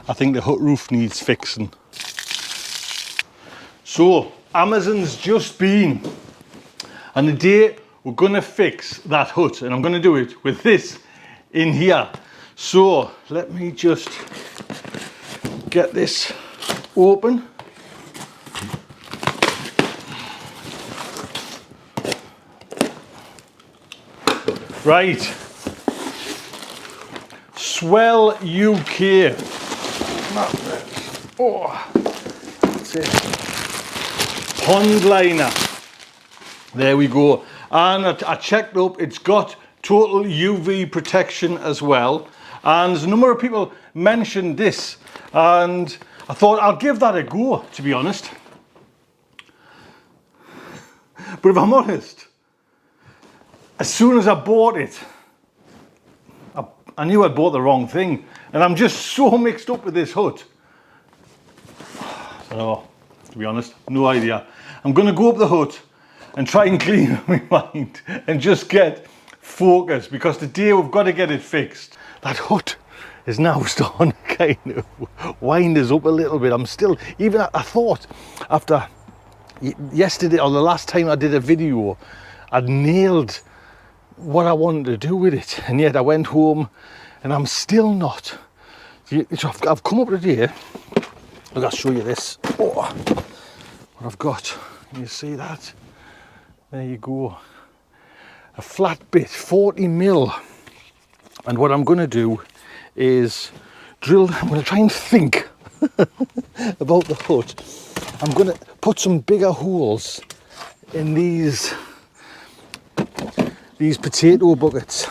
I think the hut roof needs fixing. So Amazon's just been, and today we're gonna fix that hut, and I'm gonna do it with this in here. So let me just get this open. Right, Swell UK. Oh, that's it. Pond liner. There we go. And I checked up, it's got total UV protection as well. And there's a number of people mentioned this, and I thought I'll give that a go, to be honest. But if I'm honest, as soon as I bought it, I knew I'd bought the wrong thing. And I'm just so mixed up with this hut. So, to be honest, no idea. I'm going to go up the hut and try and clean my mind and just get focused, because today we've got to get it fixed. That hut is now starting to kind of wind us up a little bit. I'm still, even I thought after yesterday or the last time I did a video, I'd nailed what I wanted to do with it, and yet I went home and I'm still not. I've come up today. Look, I'll show you this. Oh, what I've got. Can you see that? There you go. A flat bit, 40 mil. And what I'm going to do is drill. I'm going to try and think about the hut. I'm going to put some bigger holes in these potato buckets,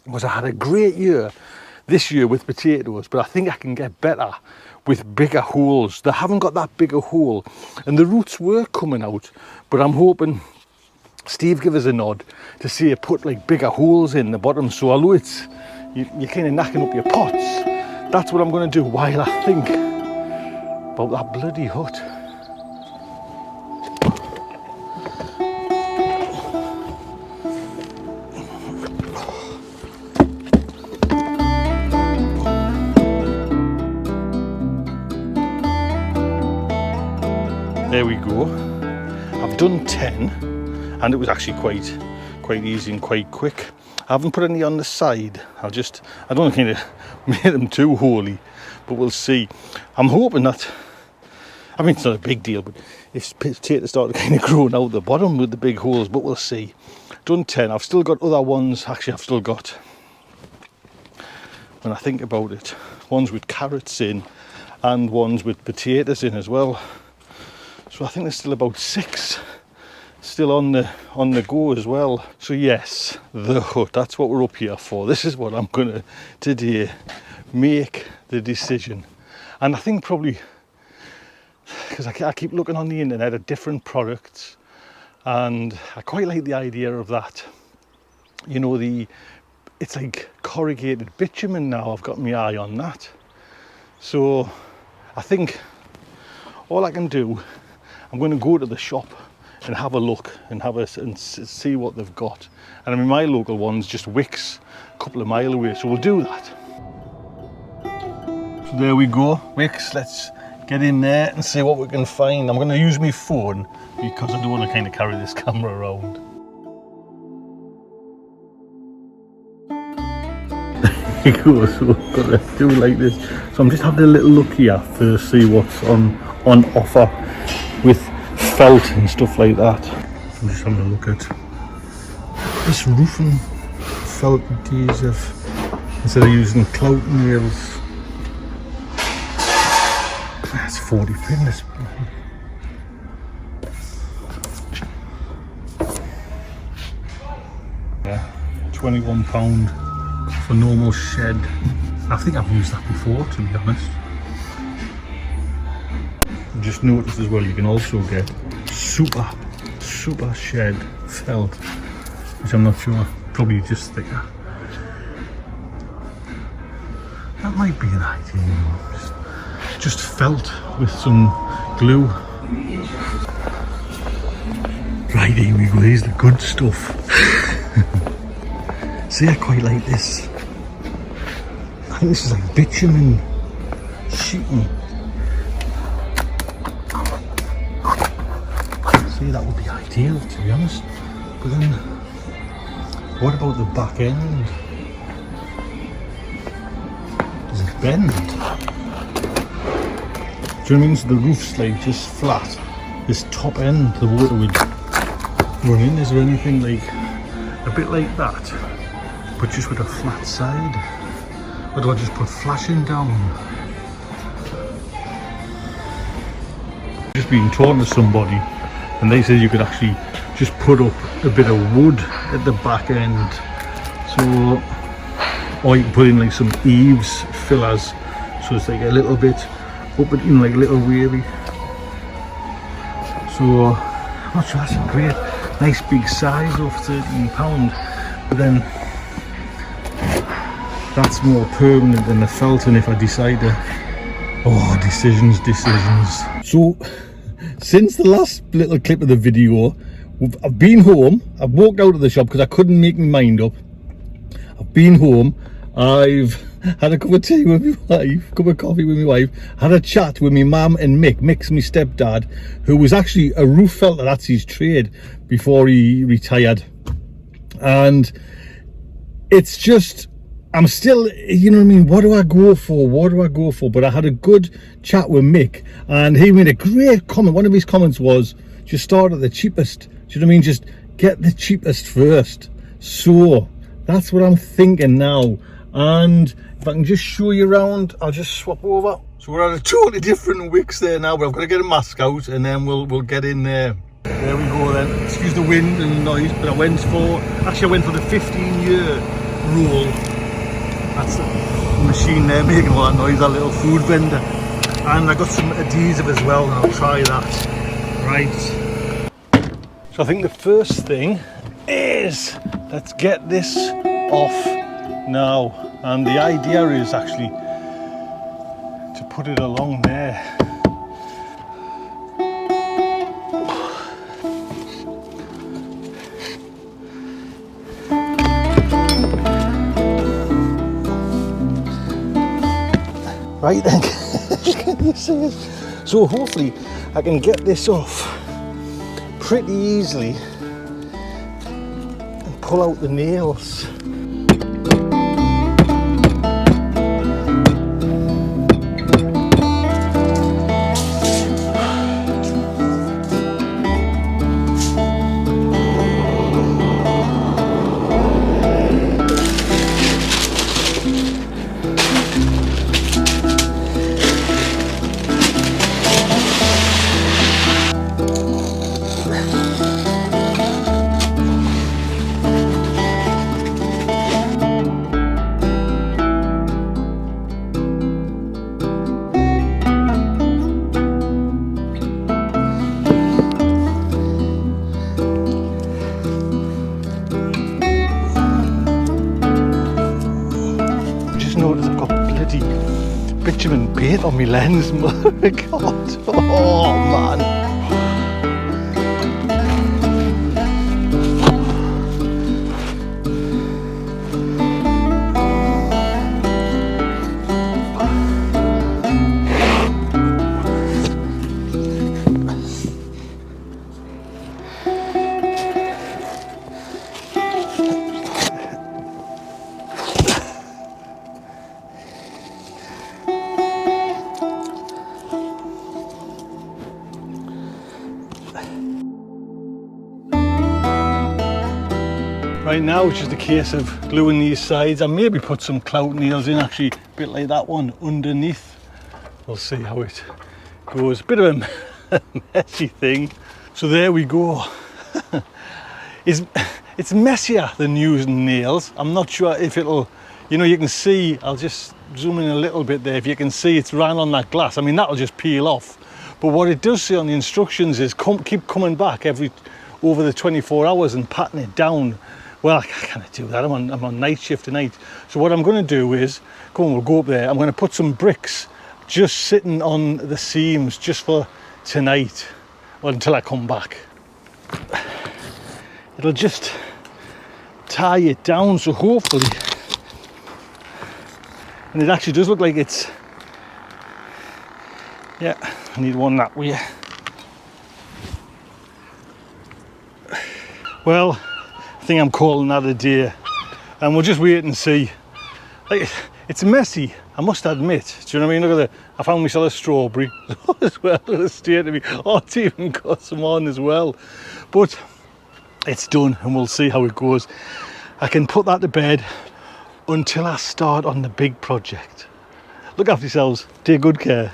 because I had a great year this year with potatoes, but I think I can get better with bigger holes. They haven't got that bigger hole, and the roots were coming out, but I'm hoping Steve give us a nod to see you put like bigger holes in the bottom, so although it's you're kind of knacking up your pots, that's what I'm going to do while I think about that bloody hut. There we go. I've done 10, and it was actually quite easy and quite quick. I haven't put any on the side. I don't kind of make them too holy, but we'll see. I'm hoping that, I mean, it's not a big deal, but if potatoes start kind of growing out the bottom with the big holes, but we'll see. Done 10. I've still got other ones. Actually, I've still got, when I think about it, ones with carrots in and ones with potatoes in as well. So I think there's still about 6 still on the go as well. So yes, the hut, that's what we're up here for. This is what I'm gonna today make the decision. And I think probably, because I keep looking on the internet at different products, and I quite like the idea of that, you know, it's like corrugated bitumen now. I've got my eye on that. So I think all I can do, I'm going to go to the shop and have a look and see what they've got. And I mean, my local one's just Wicks, a couple of miles away, so we'll do that. So there we go, Wicks. Let's get in there and see what we can find. I'm going to use my phone because I don't want to kind of carry this camera around. There you go, so we've got to do it like this. So I'm just having a little look here to see what's on offer with felt and stuff like that. I'm just having a look at this roofing felt adhesive instead of using clout nails. That's 40 quid. Yeah, £21 for normal shed. I think I've used that before, to be honest. Just noticed as well, you can also get super shed felt, which I'm not sure, probably just thicker. That might be an idea, you know, just felt with some glue. Right, here we go, here's the good stuff. See, I quite like this. I think this is like bitumen sheeting. See, that would be ideal, to be honest. But then, what about the back end? Does it bend? Do you know what I mean? So the roof's like just flat. This top end, the water would run in. Is there anything like a bit like that, but just with a flat side? Or do I just put flashing down? Just been talking to somebody, and they said you could actually just put up a bit of wood at the back end. So, or you can put in like some eaves fillers, so it's like a little bit up in like a little wavy. So I'm not sure, that's a great, nice big size of £13, but then that's more permanent than the Felton if I decide to. Oh, decisions. So since the last little clip of the video, I've been home. I've walked out of the shop because I couldn't make my mind up. I've been home. I've had a cup of tea with my wife, cup of coffee with my wife, had a chat with my mum and Mick. Mick's my stepdad, who was actually a roof felter. That's his trade before he retired. And it's just, I'm still, you know what I mean, what do I go for? But I had a good chat with Mick, and he made a great comment. One of his comments was, just start at the cheapest. Do you know what I mean? Just get the cheapest first. So that's what I'm thinking now. And if I can just show you around, I'll just swap over. So we're at a totally different wicks there now, but I've got to get a mask out and then we'll get in there. There we go then. Excuse the wind and the noise, but I went for the 15-year rule. That's the machine there making all that noise, that little food vendor. And I got some adhesive as well, and I'll try that. Right. So I think the first thing is, let's get this off now. And the idea is actually to put it along there. Right then, can you see it? So hopefully I can get this off pretty easily and pull out the nails. Bitumen paint on my lens, my god, oh man. Right now it's just a case of gluing these sides. I maybe put some clout nails in, actually, a bit like that one underneath. We'll see how it goes. Bit of a messy thing. So there we go. It's messier than using nails. I'm not sure if it'll, you know, you can see, I'll just zoom in a little bit there. If you can see, it's ran on that glass. I mean, that'll just peel off. But what it does say on the instructions is keep coming back over the 24 hours and patting it down. Well, I can't do that. I'm on night shift tonight. So what I'm going to do is, come on, we'll go up there. I'm going to put some bricks just sitting on the seams just for tonight, well, until I come back. It'll just tie it down, so hopefully, and it actually does look like it's Yeah, I need one that way. Well, I think I'm calling that a day, and we'll just wait and see. Like, it's messy, I must admit. Do you know what I mean? Look at that. I found myself a strawberry as well. Look at the state of me. Oh, it's even got some on as well. But it's done, and we'll see how it goes. I can put that to bed until I start on the big project. Look after yourselves. Take good care.